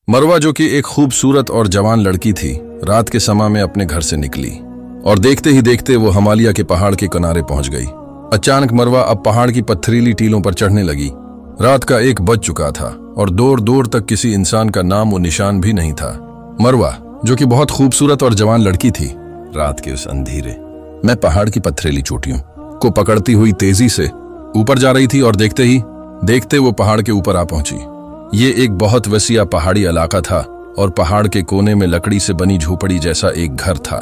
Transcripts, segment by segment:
मरवा, जो कि एक खूबसूरत और जवान लड़की थी, रात के समय में अपने घर से निकली और देखते ही देखते वो हिमालय के पहाड़ के किनारे पहुंच गई। अचानक मरवा अब पहाड़ की पत्थरीली टीलों पर चढ़ने लगी। रात का 1 बज चुका था और दूर दूर तक किसी इंसान का नाम और निशान भी नहीं था। मरवा, जो कि बहुत खूबसूरत और जवान लड़की थी, रात के उस अंधेरे में पहाड़ की पत्थरीली चोटियों को पकड़ती हुई तेजी से ऊपर जा रही थी और देखते ही देखते वो पहाड़ के ऊपर आ पहुंची। ये एक बहुत वसीया पहाड़ी इलाका था और पहाड़ के कोने में लकड़ी से बनी झोपड़ी जैसा एक घर था।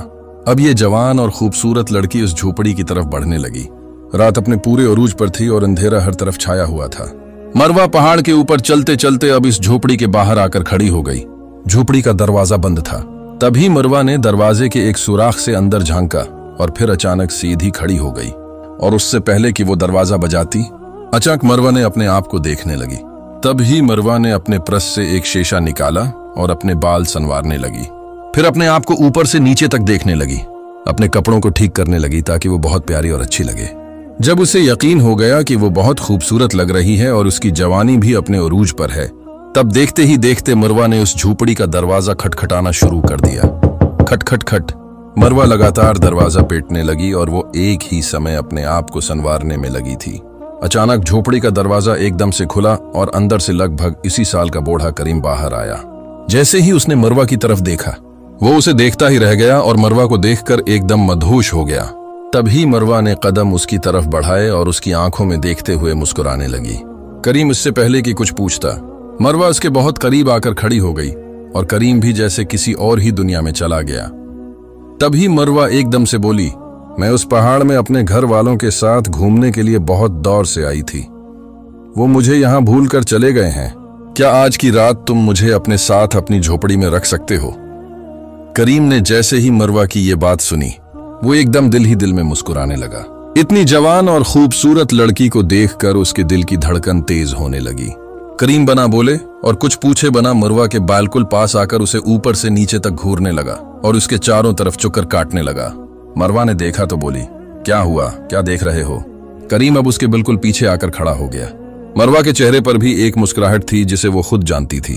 अब ये जवान और खूबसूरत लड़की उस झोपड़ी की तरफ बढ़ने लगी। रात अपने पूरे उरूज पर थी और अंधेरा हर तरफ छाया हुआ था। मरवा पहाड़ के ऊपर चलते चलते अब इस झोपड़ी के बाहर आकर खड़ी हो गई। झोपड़ी का दरवाजा बंद था। तभी मरवा ने दरवाजे के एक सुराख से अंदर झांका और फिर अचानक सीधी खड़ी हो गई और उससे पहले कि वो दरवाजा बजाती, अचानक मरवा ने अपने आप को देखने लगी। तभी मरवा ने अपने प्रस से एक शीशा निकाला और अपने बाल संवारने लगी। फिर अपने आप को ऊपर से नीचे तक देखने लगी। अपने कपड़ों को ठीक करने लगी ताकि वो बहुत प्यारी और अच्छी लगे। जब उसे यकीन हो गया कि वो बहुत खूबसूरत लग रही है और उसकी जवानी भी अपने उरूज पर है, तब देखते ही देखते मरवा ने उस झोपड़ी का दरवाजा खटखटाना शुरू कर दिया। खट खट खट। मरवा लगातार दरवाजा पीटने लगी और वो एक ही समय अपने आप को संवारने में लगी थी। अचानक झोपड़ी का दरवाजा एकदम से खुला और अंदर से लगभग इसी साल का बूढ़ा करीम बाहर आया। जैसे ही उसने मरवा की तरफ देखा, वो उसे देखता ही रह गया और मरवा को देखकर एकदम मदहोश हो गया। तभी मरवा ने कदम उसकी तरफ बढ़ाए और उसकी आंखों में देखते हुए मुस्कुराने लगी। करीम इससे पहले कि कुछ पूछता, मरवा उसके बहुत करीब आकर खड़ी हो गई और करीम भी जैसे किसी और ही दुनिया में चला गया। तभी मरवा एकदम से बोली, मैं उस पहाड़ में अपने घर वालों के साथ घूमने के लिए बहुत दौर से आई थी। वो मुझे यहाँ भूल कर चले गए हैं। क्या आज की रात तुम मुझे अपने साथ अपनी झोपड़ी में रख सकते हो? करीम ने जैसे ही मरवा की ये बात सुनी, वो एकदम दिल ही दिल में मुस्कुराने लगा। इतनी जवान और खूबसूरत लड़की को देखकर उसके दिल की धड़कन तेज होने लगी। करीम बना बोले और कुछ पूछे बना मरवा के बिल्कुल पास आकर उसे ऊपर से नीचे तक घूरने लगा और उसके चारों तरफ चुकर काटने लगा। मरवा ने देखा तो बोली, क्या हुआ, क्या देख रहे हो? करीम अब उसके बिल्कुल पीछे आकर खड़ा हो गया। मरवा के चेहरे पर भी एक मुस्कुराहट थी जिसे वो खुद जानती थी।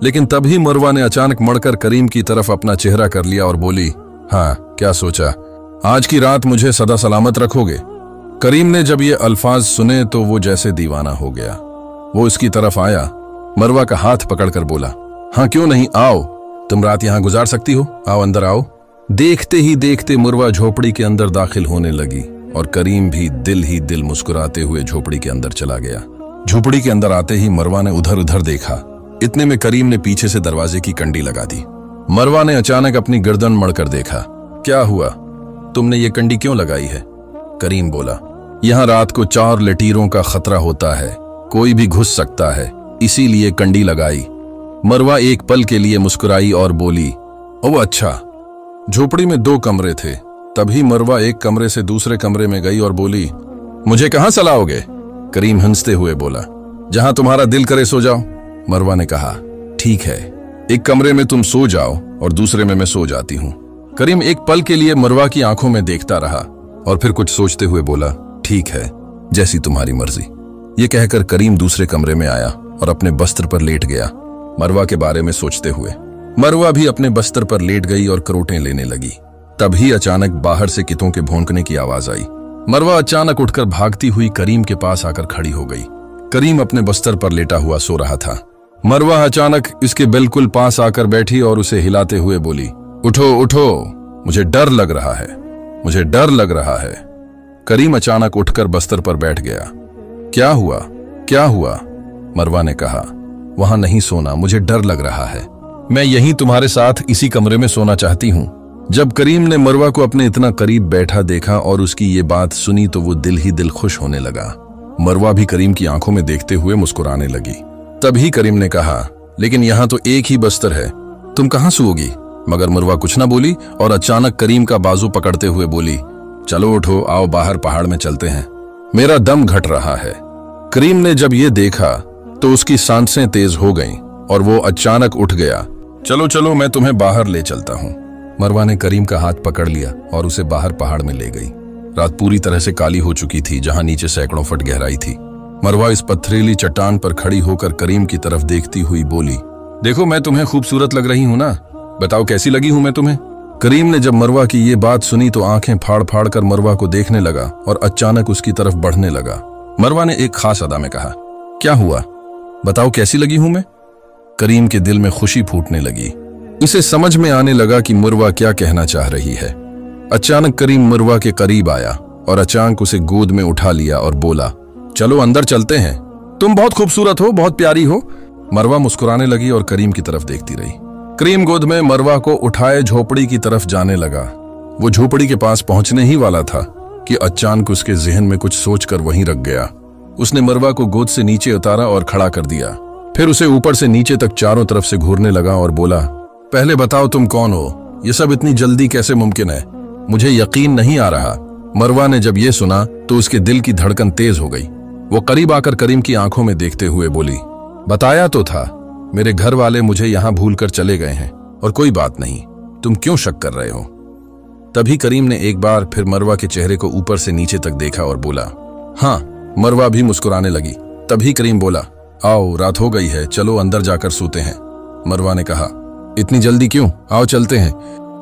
लेकिन तभी मरवा ने अचानक मुड़कर करीम की तरफ अपना चेहरा कर लिया और बोली, हाँ, क्या सोचा, आज की रात मुझे सदा सलामत रखोगे? करीम ने जब ये अल्फाज सुने तो वो जैसे दीवाना हो गया। वो उसकी तरफ आया, मरवा का हाथ पकड़कर बोला, हाँ क्यों नहीं, आओ, तुम रात यहां गुजार सकती हो, आओ अंदर आओ। देखते ही देखते मरवा झोपड़ी के अंदर दाखिल होने लगी और करीम भी दिल ही दिल मुस्कुराते हुए झोपड़ी के अंदर चला गया। झोपड़ी के अंदर आते ही मरवा ने उधर उधर देखा। इतने में करीम ने पीछे से दरवाजे की कंडी लगा दी। मरवा ने अचानक अपनी गर्दन मड़कर देखा। क्या हुआ, तुमने ये कंडी क्यों लगाई है? करीम बोला, यहाँ रात को 4 लकीरों का खतरा होता है, कोई भी घुस सकता है, इसीलिए कंडी लगाई। मरवा एक पल के लिए मुस्कुराई और बोली, ओह अच्छा। झोपड़ी में 2 कमरे थे। तभी मरवा एक कमरे से दूसरे कमरे में गई और बोली, मुझे कहां सलाओगे? करीम हंसते हुए बोला, जहां तुम्हारा दिल करे सो जाओ। मरवा ने कहा, ठीक है, एक कमरे में तुम सो जाओ और दूसरे में मैं सो जाती हूं। करीम एक पल के लिए मरवा की आंखों में देखता रहा और फिर कुछ सोचते हुए बोला, ठीक है, जैसी तुम्हारी मर्जी। ये कहकर करीम दूसरे कमरे में आया और अपने बस्तर पर लेट गया, मरवा के बारे में सोचते हुए। मरवा भी अपने बस्तर पर लेट गई और करोटें लेने लगी। तभी अचानक बाहर से कितों के भौंकने की आवाज आई। मरवा अचानक उठकर भागती हुई करीम के पास आकर खड़ी हो गई। करीम अपने बस्तर पर लेटा हुआ सो रहा था। मरवा अचानक इसके बिल्कुल पास आकर बैठी और उसे हिलाते हुए बोली, उठो उठो, मुझे डर लग रहा है, मुझे डर लग रहा है। करीम अचानक उठकर बस्तर पर बैठ गया। क्या हुआ, क्या हुआ? मरवा ने कहा, वहां नहीं सोना, मुझे डर लग रहा है, मैं यहीं तुम्हारे साथ इसी कमरे में सोना चाहती हूं। जब करीम ने मरवा को अपने इतना करीब बैठा देखा और उसकी ये बात सुनी तो वो दिल ही दिल खुश होने लगा। मरवा भी करीम की आंखों में देखते हुए मुस्कुराने लगी। तभी करीम ने कहा, लेकिन यहां तो एक ही बस्तर है, तुम कहां सोओगी? मगर मरवा कुछ ना बोली और अचानक करीम का बाजू पकड़ते हुए बोली, चलो उठो, आओ बाहर पहाड़ में चलते हैं, मेरा दम घट रहा है। करीम ने जब ये देखा तो उसकी सांसें तेज हो गईं और वो अचानक उठ गया। चलो चलो, मैं तुम्हें बाहर ले चलता हूं। मरवा ने करीम का हाथ पकड़ लिया और उसे बाहर पहाड़ में ले गई। रात पूरी तरह से काली हो चुकी थी, जहां नीचे सैकड़ों फुट गहराई थी। मरवा इस पथरीली चट्टान पर खड़ी होकर करीम की तरफ देखती हुई बोली, देखो मैं तुम्हें खूबसूरत लग रही हूं ना, बताओ कैसी लगी हूं मैं तुम्हें। करीम ने जब मरवा की ये बात सुनी तो आंखें फाड़ फाड़ कर मरवा को देखने लगा और अचानक उसकी तरफ बढ़ने लगा। मरवा ने एक खास अदा में कहा, क्या हुआ, बताओ कैसी लगी हूं मैं। करीम के दिल में खुशी फूटने लगी। इसे समझ में आने लगा कि मरवा क्या कहना चाह रही है। अचानक करीम मरवा के करीब आया और अचानक उसे गोद में उठा लिया और बोला, चलो अंदर चलते हैं, तुम बहुत खूबसूरत हो, बहुत प्यारी हो। मरवा मुस्कुराने लगी और करीम की तरफ देखती रही। करीम गोद में मरवा को उठाए झोपड़ी की तरफ जाने लगा। वो झोपड़ी के पास पहुंचने ही वाला था कि अचानक उसके जहन में कुछ सोचकर वहीं रख गया। उसने मरवा को गोद से नीचे उतारा और खड़ा कर दिया। फिर उसे ऊपर से नीचे तक चारों तरफ से घूरने लगा और बोला, पहले बताओ तुम कौन हो, ये सब इतनी जल्दी कैसे मुमकिन है, मुझे यकीन नहीं आ रहा। मरवा ने जब ये सुना तो उसके दिल की धड़कन तेज हो गई। वो करीब आकर करीम की आंखों में देखते हुए बोली, बताया तो था, मेरे घर वाले मुझे यहां भूलकर चले गए हैं और कोई बात नहीं, तुम क्यों शक कर रहे हो। तभी करीम ने एक बार फिर मरवा के चेहरे को ऊपर से नीचे तक देखा और बोला, हाँ। मरवा भी मुस्कुराने लगी। तभी करीम बोला, आओ रात हो गई है, चलो अंदर जाकर सोते हैं। मरवा ने कहा, इतनी जल्दी क्यों, आओ चलते हैं।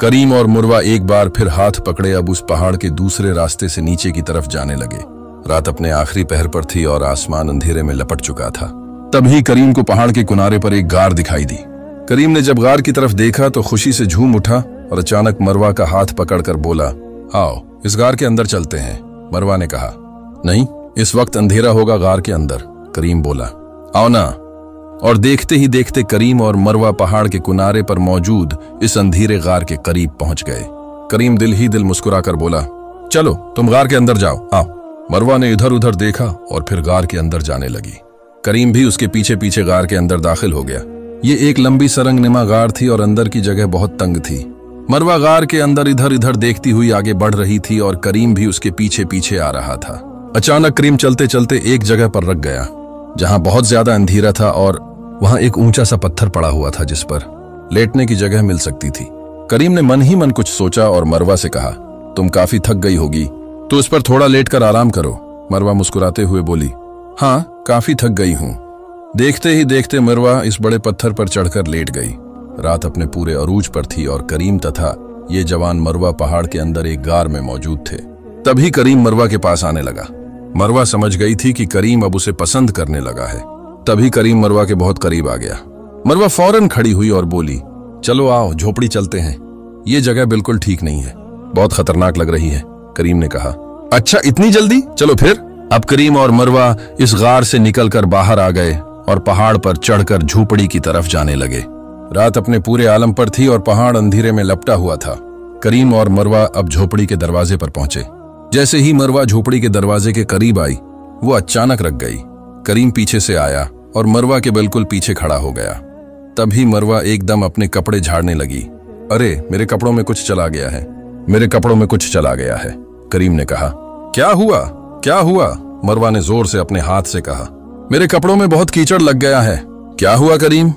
करीम और मरवा एक बार फिर हाथ पकड़े अब उस पहाड़ के दूसरे रास्ते से नीचे की तरफ जाने लगे। रात अपने आखिरी पहर पर थी और आसमान अंधेरे में लपट चुका था। तभी करीम को पहाड़ के किनारे पर एक गार दिखाई दी। करीम ने जब गार की तरफ देखा तो खुशी से झूम उठा और अचानक मरवा का हाथ पकड़कर बोला, आओ इस गार के अंदर चलते हैं। मरवा ने कहा, नहीं, इस वक्त अंधेरा होगा गार के अंदर। करीम बोला, आओ ना। और देखते ही देखते करीम और मरवा पहाड़ के किनारे पर मौजूद इस अंधेरे गार के करीब पहुंच गए। करीम दिल ही दिल मुस्कुराकर बोला, चलो तुम गार के अंदर जाओ, आओ। मरवा ने इधर उधर देखा और फिर गार के अंदर जाने लगी। करीम भी उसके पीछे पीछे गार के अंदर दाखिल हो गया। ये एक लंबी सरंगनुमा गार थी और अंदर की जगह बहुत तंग थी। मरवा गार के अंदर इधर इधर देखती हुई आगे बढ़ रही थी और करीम भी उसके पीछे पीछे आ रहा था। अचानक करीम चलते चलते एक जगह पर रुक गया जहां बहुत ज्यादा अंधेरा था और वहां एक ऊंचा सा पत्थर पड़ा हुआ था जिस पर लेटने की जगह मिल सकती थी। करीम ने मन ही मन कुछ सोचा और मरवा से कहा, तुम काफी थक गई होगी तो उस पर थोड़ा लेटकर आराम करो। मरवा मुस्कुराते हुए बोली, हाँ काफी थक गई हूं। देखते ही देखते मरवा इस बड़े पत्थर पर चढ़कर लेट गई। रात अपने पूरे अरूज पर थी और करीम तथा ये जवान मरवा पहाड़ के अंदर एक गार में मौजूद थे। तभी करीम मरवा के पास आने लगा। मरवा समझ गई थी कि करीम अब उसे पसंद करने लगा है। तभी करीम मरवा के बहुत करीब आ गया। मरवा फौरन खड़ी हुई और बोली, चलो आओ झोपड़ी चलते हैं, ये जगह बिल्कुल ठीक नहीं है, बहुत खतरनाक लग रही है। करीम ने कहा, अच्छा इतनी जल्दी, चलो फिर। अब करीम और मरवा इस गार से निकलकर बाहर आ गए और पहाड़ पर चढ़कर झोपड़ी की तरफ जाने लगे। रात अपने पूरे आलम पर थी और पहाड़ अंधेरे में लपटा हुआ था। करीम और मरवा अब झोपड़ी के दरवाजे पर पहुंचे। जैसे ही मरवा झोपड़ी के दरवाजे के करीब आई, वो अचानक रुक गई। करीम पीछे से आया और मरवा के बिल्कुल पीछे खड़ा हो गया। तभी मरवा एकदम अपने कपड़े झाड़ने लगी। अरे मेरे कपड़ों में कुछ चला गया है, मेरे कपड़ों में कुछ चला गया है। करीम ने कहा, क्या हुआ, क्या हुआ? मरवा ने जोर से अपने हाथ से कहा, मेरे कपड़ों में बहुत कीचड़ लग गया है। क्या हुआ करीम?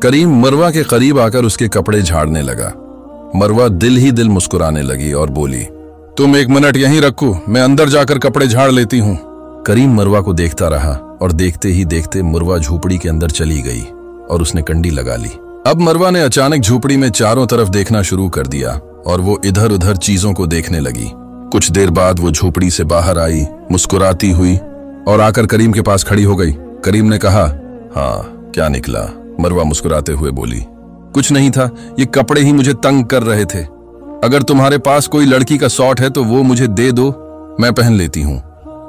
करीम मरवा के करीब आकर उसके कपड़े झाड़ने लगा। मरवा दिल ही दिल मुस्कुराने लगी और बोली, तुम एक मिनट यहीं रखो, मैं अंदर जाकर कपड़े झाड़ लेती हूँ। करीम मरवा को देखता रहा और देखते ही देखते मरवा झोपड़ी के अंदर चली गई और उसने कंडी लगा ली। अब मरवा ने अचानक झोपड़ी में चारों तरफ देखना शुरू कर दिया और वो इधर उधर चीजों को देखने लगी। कुछ देर बाद वो झोपड़ी से बाहर आई मुस्कुराती हुई और आकर करीम के पास खड़ी हो गई। करीम ने कहा, हाँ क्या निकला? मरवा मुस्कुराते हुए बोली, कुछ नहीं था, ये कपड़े ही मुझे तंग कर रहे थे। अगर तुम्हारे पास कोई लड़की का शॉर्ट है तो वो मुझे दे दो, मैं पहन लेती हूँ।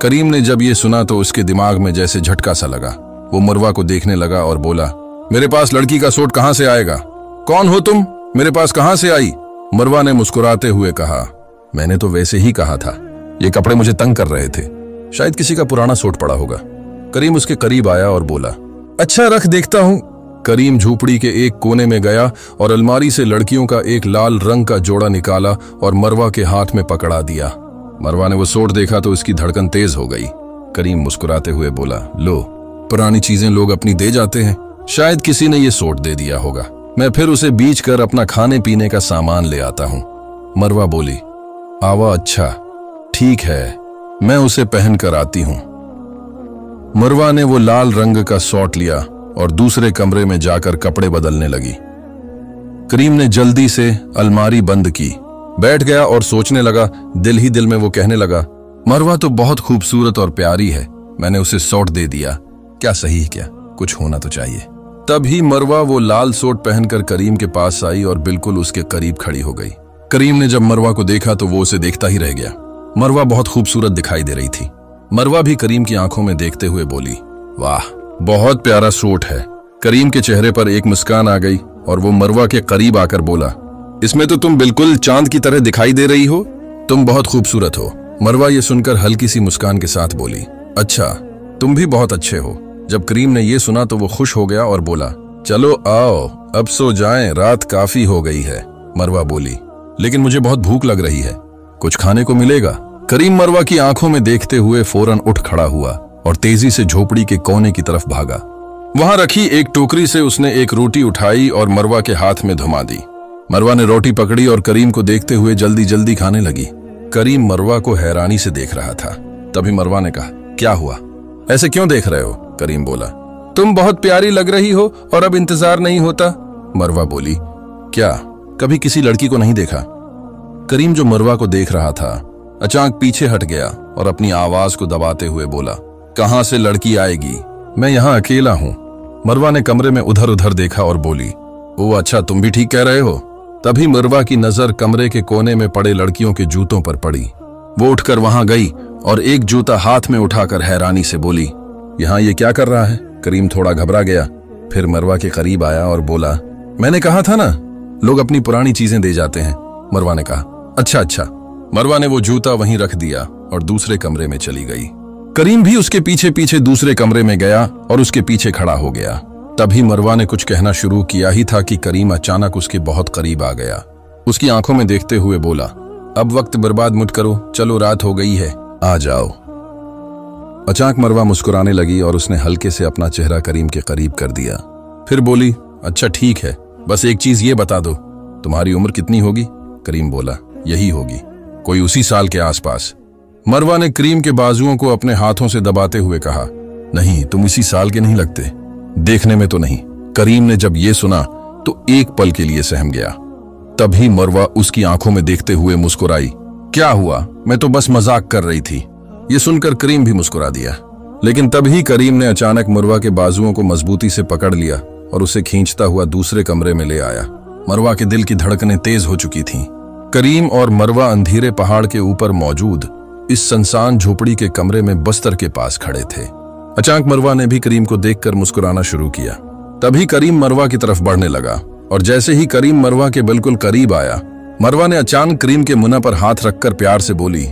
करीम ने जब ये सुना तो उसके दिमाग में जैसे झटका सा लगा। वो मरवा को देखने लगा और बोला, मेरे पास लड़की का सूट कहां से आएगा? कौन हो तुम? मेरे पास कहां से आई? मरवा ने मुस्कुराते हुए कहा, मैंने तो वैसे ही कहा था, ये कपड़े मुझे तंग कर रहे थे, शायद किसी का पुराना सूट पड़ा होगा। करीम उसके करीब आया और बोला, अच्छा रख देखता हूं। करीम झोपड़ी के एक कोने में गया और अलमारी से लड़कियों का एक लाल रंग का जोड़ा निकाला और मरवा के हाथ में पकड़ा दिया। मरवा ने वो सूट देखा तो उसकी धड़कन तेज हो गई। करीम मुस्कुराते हुए बोला, लो, पुरानी चीजें लोग अपनी दे जाते हैं, शायद किसी ने ये सूट दे दिया होगा, मैं फिर उसे बीच कर अपना खाने पीने का सामान ले आता हूं। मरवा बोली, आवा अच्छा ठीक है, मैं उसे पहन कर आती हूं। मरवा ने वो लाल रंग का सूट लिया और दूसरे कमरे में जाकर कपड़े बदलने लगी। करीम ने जल्दी से अलमारी बंद की, बैठ गया और सोचने लगा। दिल ही दिल में वो कहने लगा, मरवा तो बहुत खूबसूरत और प्यारी है, मैंने उसे सूट दे दिया, क्या सही क्या, कुछ होना तो चाहिए। तभी मरवा वो लाल सूट पहनकर करीम के पास आई और बिल्कुल उसके करीब खड़ी हो गई। करीम ने जब मरवा को देखा तो वो उसे देखता ही रह गया। मरवा बहुत खूबसूरत दिखाई दे रही थी। मरवा भी करीम की आंखों में देखते हुए बोली, वाह, बहुत प्यारा सूट है। करीम के चेहरे पर एक मुस्कान आ गई और वो मरवा के करीब आकर बोला, इसमें तो तुम बिल्कुल चांद की तरह दिखाई दे रही हो, तुम बहुत खूबसूरत हो। मरवा ये सुनकर हल्की सी मुस्कान के साथ बोली, अच्छा, तुम भी बहुत अच्छे हो। जब करीम ने ये सुना तो वो खुश हो गया और बोला, चलो आओ अब सो जाएं, रात काफी हो गई है। मरवा बोली, लेकिन मुझे बहुत भूख लग रही है, कुछ खाने को मिलेगा? करीम मरवा की आंखों में देखते हुए फौरन उठ खड़ा हुआ और तेजी से झोपड़ी के कोने की तरफ भागा। वहां रखी एक टोकरी से उसने एक रोटी उठाई और मरवा के हाथ में थमा दी। मरवा ने रोटी पकड़ी और करीम को देखते हुए जल्दी जल्दी खाने लगी। करीम मरवा को हैरानी से देख रहा था। तभी मरवा ने कहा, क्या हुआ, ऐसे क्यों देख रहे हो? करीम बोला, तुम बहुत प्यारी लग रही हो और अब इंतजार नहीं होता। मरवा बोली, क्या कभी किसी लड़की को नहीं देखा? करीम जो मरवा को देख रहा था अचानक पीछे हट गया और अपनी आवाज को दबाते हुए बोला, कहां से लड़की आएगी, मैं यहां अकेला हूं। मरवा ने कमरे में उधर उधर देखा और बोली, ओ अच्छा, तुम भी ठीक कह रहे हो। तभी मरवा की नजर कमरे के कोने में पड़े लड़कियों के जूतों पर पड़ी। वो उठकर वहां गई और एक जूता हाथ में उठाकर हैरानी से बोली, यहां ये क्या कर रहा है? करीम थोड़ा घबरा गया, फिर मरवा के करीब आया और बोला, मैंने कहा था ना, लोग अपनी पुरानी चीजें दे जाते हैं। मरवा ने कहा, अच्छा अच्छा। मरवा ने वो जूता वहीं रख दिया और दूसरे कमरे में चली गई। करीम भी उसके पीछे पीछे दूसरे कमरे में गया और उसके पीछे खड़ा हो गया। तभी मरवा ने कुछ कहना शुरू किया ही था कि करीम अचानक उसके बहुत करीब आ गया। उसकी आंखों में देखते हुए बोला, अब वक्त बर्बाद मत करो, चलो रात हो गई है, आ जाओ। अचानक मरवा मुस्कुराने लगी और उसने हल्के से अपना चेहरा करीम के करीब कर दिया। फिर बोली, अच्छा ठीक है, बस एक चीज ये बता दो, तुम्हारी उम्र कितनी होगी? करीम बोला, यही होगी, कोई उसी साल के आसपास। मरवा ने करीम के बाजुओं को अपने हाथों से दबाते हुए कहा, नहीं, तुम इसी साल के नहीं लगते, देखने में तो नहीं। करीम ने जब ये सुना तो एक पल के लिए सहम गया। तभी मरवा उसकी आंखों में देखते हुए मुस्कुराई, क्या हुआ, मैं तो बस मजाक कर रही थी। ये सुनकर करीम भी मुस्कुरा दिया। लेकिन तभी करीम ने अचानक मरवा के बाजुओं को मजबूती से पकड़ लिया और उसे खींचता हुआ दूसरे कमरे में ले आया। मरवा के दिल की धड़कनें तेज हो चुकी थीं। करीम और मरवा अंधेरे पहाड़ के ऊपर मौजूद इस सुनसान झोपड़ी के कमरे में बस्तर के पास खड़े थे। अचानक मरवा ने भी करीम को देखकर मुस्कुराना शुरू किया। तभी करीम मरवा की तरफ बढ़ने लगा और जैसे ही करीम मरवा के बिल्कुल करीब आया, मरवा ने अचानक करीम के मुंह पर हाथ रखकर प्यार से बोली,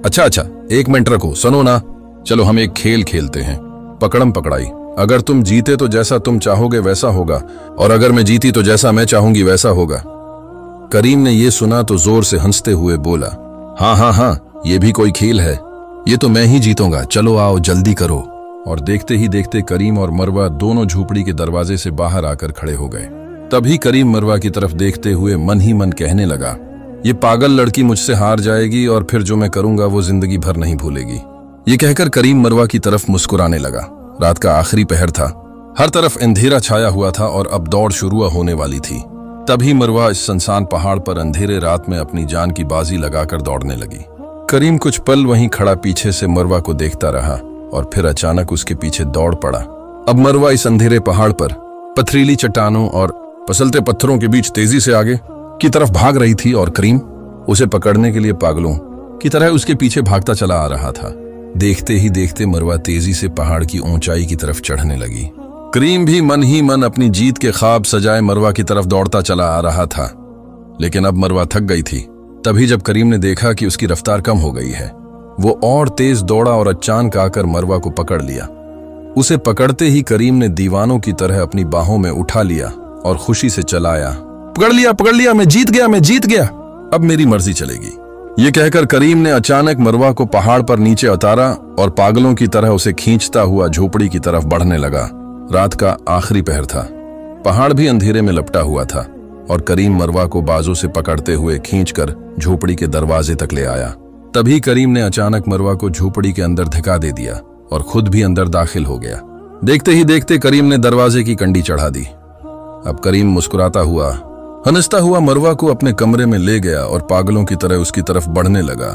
अच्छा अच्छा, एक मिनट रखो, सुनो ना, चलो हम एक खेल खेलते हैं, पकड़म पकड़ाई। अगर तुम जीते तो जैसा तुम चाहोगे वैसा होगा, और अगर मैं जीती तो जैसा मैं चाहूंगी वैसा होगा। करीम ने यह सुना तो जोर से हंसते हुए बोला, हाँ हाँ हाँ, ये भी कोई खेल है, ये तो मैं ही जीतूंगा, चलो आओ जल्दी करो। और देखते ही देखते करीम और मरवा दोनों झोपड़ी के दरवाजे से बाहर आकर खड़े हो गए। तभी करीम मरवा की तरफ देखते हुए मन ही मन कहने लगा, ये पागल लड़की मुझसे हार जाएगी और फिर जो मैं करूंगा वो जिंदगी भर नहीं भूलेगी। ये कहकर करीम मरवा की तरफ मुस्कुराने लगा। रात का आखिरी पहर था, हर तरफ अंधेरा छाया हुआ था और अब दौड़ शुरू होने वाली थी। तभी मरवा इस सुनसान पहाड़ पर अंधेरे रात में अपनी जान की बाजी लगाकर दौड़ने लगी। करीम कुछ पल वहीं खड़ा पीछे से मरवा को देखता रहा और फिर अचानक उसके पीछे दौड़ पड़ा। अब मरवा इस अंधेरे पहाड़ पर पथरीली चट्टानों और पसलते पत्थरों के बीच तेजी से आगे की तरफ भाग रही थी और करीम उसे पकड़ने के लिए पागलों की तरह उसके पीछे भागता चला आ रहा था। देखते ही देखते मरवा तेजी से पहाड़ की ऊंचाई की तरफ चढ़ने लगी। करीम भी मन ही मन अपनी जीत के ख्वाब सजाए मरवा की तरफ दौड़ता चला आ रहा था, लेकिन अब मरवा थक गई थी। तभी जब करीम ने देखा कि उसकी रफ्तार कम हो गई है, वो और तेज दौड़ा और अचानक आकर मरवा को पकड़ लिया। उसे पकड़ते ही करीम ने दीवानों की तरह अपनी बाहों में उठा लिया और खुशी से चलाया, पकड़ लिया, मैं जीत गया, अब मेरी मर्जी चलेगी। ये कहकर करीम ने अचानक मरवा को पहाड़ पर नीचे उतारा और पागलों की तरह उसे खींचता हुआ झोपड़ी की तरफ बढ़ने लगा। रात का आखिरी पहर था, पहाड़ भी अंधेरे में लपटा हुआ था और करीम मरवा को बाजू से पकड़ते हुए खींचकर झोपड़ी के दरवाजे तक ले आया। तभी करीम ने अचानक मरवा को झोपड़ी के अंदर धक्का दे दिया और खुद भी अंदर दाखिल हो गया। देखते ही देखते करीम ने दरवाजे की कंडी चढ़ा दी। अब करीम मुस्कुराता हुआ, हंसता हुआ मरवा को अपने कमरे में ले गया और पागलों की तरह उसकी तरफ बढ़ने लगा।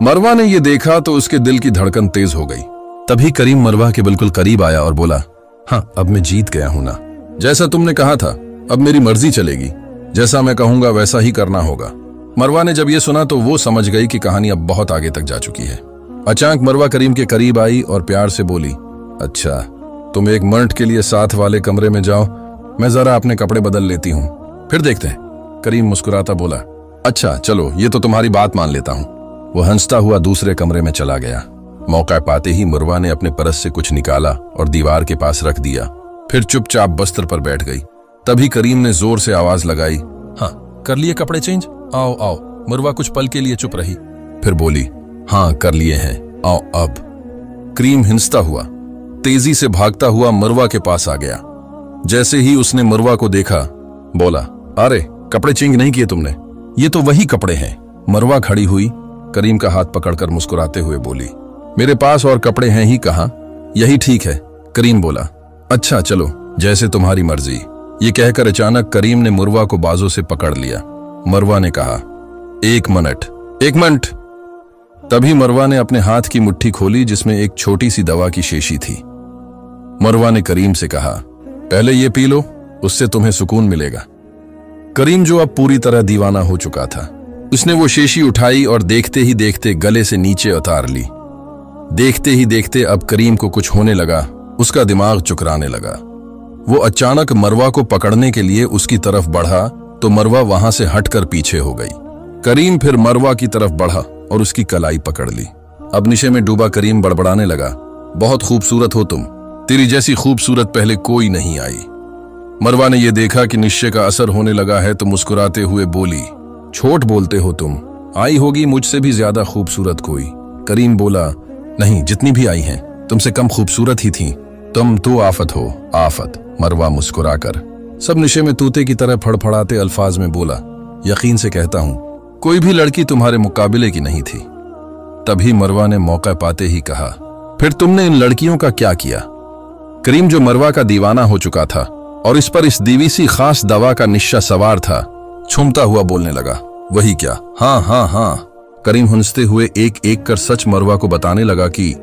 मरवा ने यह देखा तो उसके दिल की धड़कन तेज हो गई। तभी करीम मरवा के बिल्कुल करीब आया और बोला, हाँ, अब मैं जीत गया हूं ना। जैसा तुमने कहा था, अब मेरी मर्जी चलेगी। जैसा मैं कहूंगा वैसा ही करना होगा। मरवा ने जब यह सुना तो वो समझ गई कि कहानी अब बहुत आगे तक जा चुकी है। अचानक मरवा करीम के करीब आई और प्यार से बोली, अच्छा, तुम एक मिनट के लिए साथ वाले कमरे में जाओ, मैं जरा अपने कपड़े बदल लेती हूँ, फिर देखते हैं। करीम मुस्कुराता बोला, अच्छा चलो, ये तो तुम्हारी बात मान लेता हूँ। वो हंसता हुआ दूसरे कमरे में चला गया। मौका पाते ही मरवा ने अपने परस से कुछ निकाला और दीवार के पास रख दिया, फिर चुपचाप बस्तर पर बैठ गई। तभी करीम ने जोर से आवाज लगाई, हाँ, कर लिए कपड़े चेंज? आओ आओ। मरवा कुछ पल के लिए चुप रही, फिर बोली, हाँ, कर लिए हैं, आओ अब। करीम हिंसता हुआ तेजी से भागता हुआ मरवा के पास आ गया। जैसे ही उसने मरवा को देखा, बोला, अरे कपड़े चेंज नहीं किए तुमने? ये तो वही कपड़े हैं। मरवा खड़ी हुई, करीम का हाथ पकड़कर मुस्कुराते हुए बोली, मेरे पास और कपड़े हैं ही कहां, यही ठीक है। करीम बोला, अच्छा चलो, जैसे तुम्हारी मर्जी। ये कहकर अचानक करीम ने मरवा को बाजों से पकड़ लिया। मरवा ने कहा, एक मिनट, एक मिनट। तभी मरवा ने अपने हाथ की मुट्ठी खोली जिसमें एक छोटी सी दवा की शीशी थी। मरवा ने करीम से कहा, पहले ये पी लो, उससे तुम्हें सुकून मिलेगा। करीम, जो अब पूरी तरह दीवाना हो चुका था, उसने वो शीशी उठाई और देखते ही देखते गले से नीचे उतार ली। देखते ही देखते अब करीम को कुछ होने लगा, उसका दिमाग चुकराने लगा। वो अचानक मरवा को पकड़ने के लिए उसकी तरफ बढ़ा तो मरवा वहां से हटकर पीछे हो गई। करीम फिर मरवा की तरफ बढ़ा और उसकी कलाई पकड़ ली। अब निशे में डूबा करीम बड़बड़ाने लगा, बहुत खूबसूरत हो तुम, तेरी जैसी खूबसूरत पहले कोई नहीं आई। मरवा ने यह देखा कि निश्चय का असर होने लगा है तो मुस्कुराते हुए बोली, छोट बोलते हो तुम, आई होगी मुझसे भी ज्यादा खूबसूरत कोई। करीम बोला, नहीं, जितनी भी आई हैं तुमसे कम खूबसूरत ही थीं, तुम तो आफत हो, आफत। मरवा मुस्कुराकर सब निशे में तूते की तरह फड़फड़ाते अल्फाज में बोला, यकीन से कहता हूं कोई भी लड़की तुम्हारे मुकाबले की नहीं थी। तभी मरवा ने मौका पाते ही कहा, फिर तुमने इन लड़कियों का क्या किया? करीम, जो मरवा का दीवाना हो चुका था और इस पर इस दीवीसी खास दवा का निश्चा सवार था, छूमता हुआ बोलने लगा, वही क्या? हाँ हाँ हाँ। करीम हंसते हुए एक एक कर सच मरवा को बताने लगा कि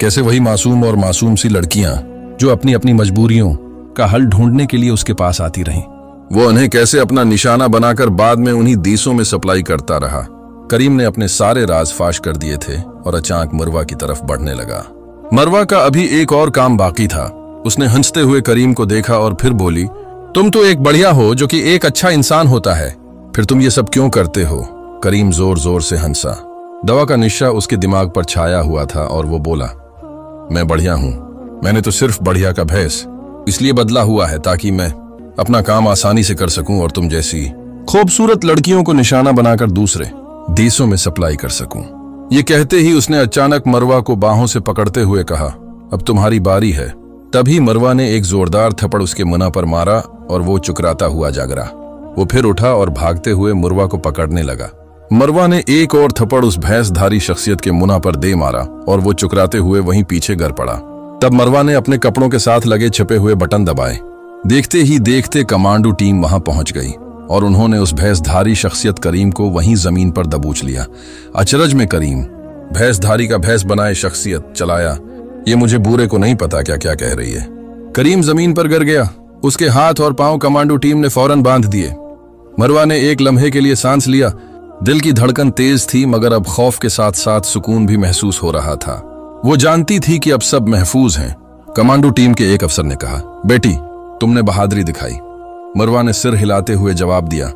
कैसे वही मासूम और मासूम सी लड़कियां जो अपनी अपनी मजबूरियों का हल ढूंढने के लिए उसके पास आती रहीं, वो उन्हें कैसे अपना निशाना बनाकर बाद में उन्हीं देशों में सप्लाई करता रहा। करीम ने अपने सारे राज फाश कर दिए थे और अचानक मरवा की तरफ बढ़ने लगा। मरवा का अभी एक और काम बाकी था। उसने हंसते हुए करीम को देखा और फिर बोली, तुम तो एक बढ़िया हो जो कि एक अच्छा इंसान होता है, फिर तुम ये सब क्यों करते हो? करीम जोर जोर से हंसा। दवा का निशा उसके दिमाग पर छाया हुआ था और वो बोला, मैं बढ़िया हूं, मैंने तो सिर्फ बढ़िया का भैंस इसलिए बदला हुआ है ताकि मैं अपना काम आसानी से कर सकूं और तुम जैसी खूबसूरत लड़कियों को निशाना बनाकर दूसरे देशों में सप्लाई कर सकूं। ये कहते ही उसने अचानक मरवा को बाहों से पकड़ते हुए कहा, अब तुम्हारी बारी है। तभी मरवा ने एक जोरदार थप्पड़ उसके मुंह पर मारा और वो चुकराता हुआ जागरा। वो फिर उठा और भागते हुए मरवा को पकड़ने लगा। मरवा ने एक और थप्पड़ उस भैंसधारी शख्सियत के मुंह पर दे मारा और वो चुकराते हुए वहीं पीछे गिर पड़ा। तब मरवा ने अपने कपड़ों के साथ लगे छिपे हुए बटन दबाए। देखते ही देखते कमांडो टीम वहां पहुंच गई और उन्होंने उस भैंसधारी शख्सियत करीम को वहीं जमीन पर दबोच लिया। अचरज में करीम, भैंसधारी का भैंस बनाए शख्सियत चलाया, ये मुझे बूरे को नहीं पता क्या क्या कह रही है। करीम जमीन पर गिर गया। उसके हाथ और पांव कमांडो टीम ने फौरन बांध दिए। मरवा ने एक लम्हे के लिए सांस लिया। दिल की धड़कन तेज थी मगर अब खौफ के साथ साथ सुकून भी महसूस हो रहा था। वो जानती थी कि अब सब महफूज हैं। कमांडो टीम के एक अफसर ने कहा, बेटी, तुमने बहादुरी दिखाई। मरवा ने सिर हिलाते हुए जवाब दिया,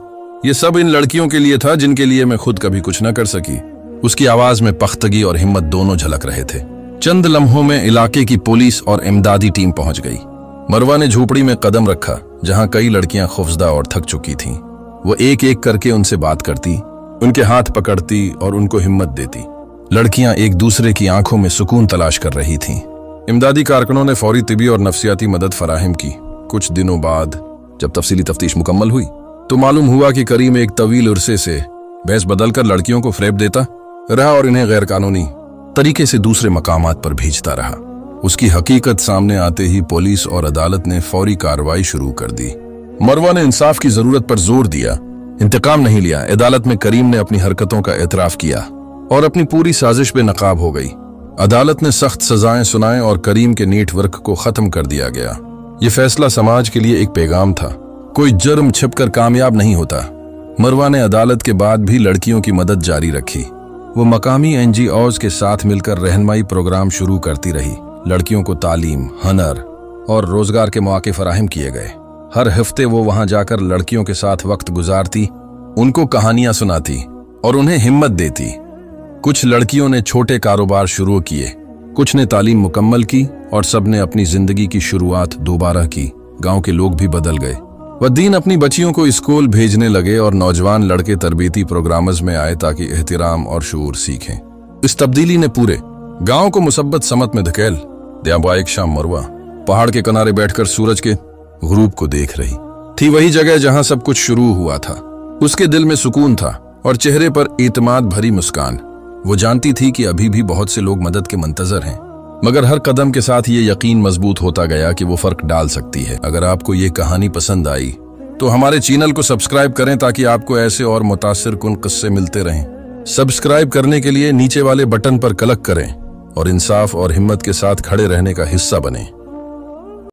ये सब इन लड़कियों के लिए था जिनके लिए मैं खुद कभी कुछ न कर सकी। उसकी आवाज में पख्तगी और हिम्मत दोनों झलक रहे थे। चंद लम्हों में इलाके की पुलिस और इमदादी टीम पहुंच गई। मरवा ने झोपड़ी में कदम रखा जहां कई लड़कियां खौफजदा और थक चुकी थीं। वो एक एक करके उनसे बात करती, उनके हाथ पकड़ती और उनको हिम्मत देती। लड़कियां एक दूसरे की आंखों में सुकून तलाश कर रही थीं। इमदादी कारकुनों ने फौरी तिबी और नफ्सियाती मदद फराहम की। कुछ दिनों बाद जब तफसीली तफ्तीश मुकम्मल हुई तो मालूम हुआ कि करीम एक तवील उर्से से भैंस बदलकर लड़कियों को फ्रेब देता रहा और इन्हें गैर कानूनी तरीके से दूसरे मकामात पर भेजता रहा। उसकी हकीकत सामने आते ही पुलिस और अदालत ने फौरी कार्रवाई शुरू कर दी। मरवा ने इंसाफ की जरूरत पर जोर दिया, इंतकाम नहीं लिया। अदालत में करीम ने अपनी हरकतों का एतराफ किया और अपनी पूरी साजिश बेनकाब हो गई। अदालत ने सख्त सजाएं सुनाए और करीम के नेटवर्क को खत्म कर दिया गया। ये फैसला समाज के लिए एक पैगाम था, कोई जुर्म छिपकर कामयाब नहीं होता। मरवा ने अदालत के बाद भी लड़कियों की मदद जारी रखी। वो मकामी NGOs के साथ मिलकर रहनुमाई प्रोग्राम शुरू करती रही। लड़कियों को तालीम, हुनर और रोजगार के मौके फराहम किए गए। हर हफ्ते वो वहां जाकर लड़कियों के साथ वक्त गुजारती, उनको कहानियां सुनाती और उन्हें हिम्मत देती। कुछ लड़कियों ने छोटे कारोबार शुरू किए, कुछ ने तालीम मुकम्मल की और सब ने अपनी जिंदगी की शुरुआत दोबारा की। गांव के लोग भी बदल गए। वद्दीन अपनी बच्चियों को स्कूल भेजने लगे और नौजवान लड़के तरबीती प्रोग्राम्स में आए ताकि एहतिराम और शऊर सीखें। इस तब्दीली ने पूरे गांव को मुसब्बत समत में धकेल दिया। एक शाम मरवा पहाड़ के किनारे बैठकर सूरज के गुरूब को देख रही थी। वही जगह जहां सब कुछ शुरू हुआ था। उसके दिल में सुकून था और चेहरे पर एतमाद भरी मुस्कान। वो जानती थी कि अभी भी बहुत से लोग मदद के मंतजर हैं, मगर हर कदम के साथ ये यकीन मजबूत होता गया कि वो फर्क डाल सकती है। अगर आपको ये कहानी पसंद आई तो हमारे चैनल को सब्सक्राइब करें ताकि आपको ऐसे और मुतासिर कुन किस्से मिलते रहें। सब्सक्राइब करने के लिए नीचे वाले बटन पर क्लिक करें और इंसाफ और हिम्मत के साथ खड़े रहने का हिस्सा बनें।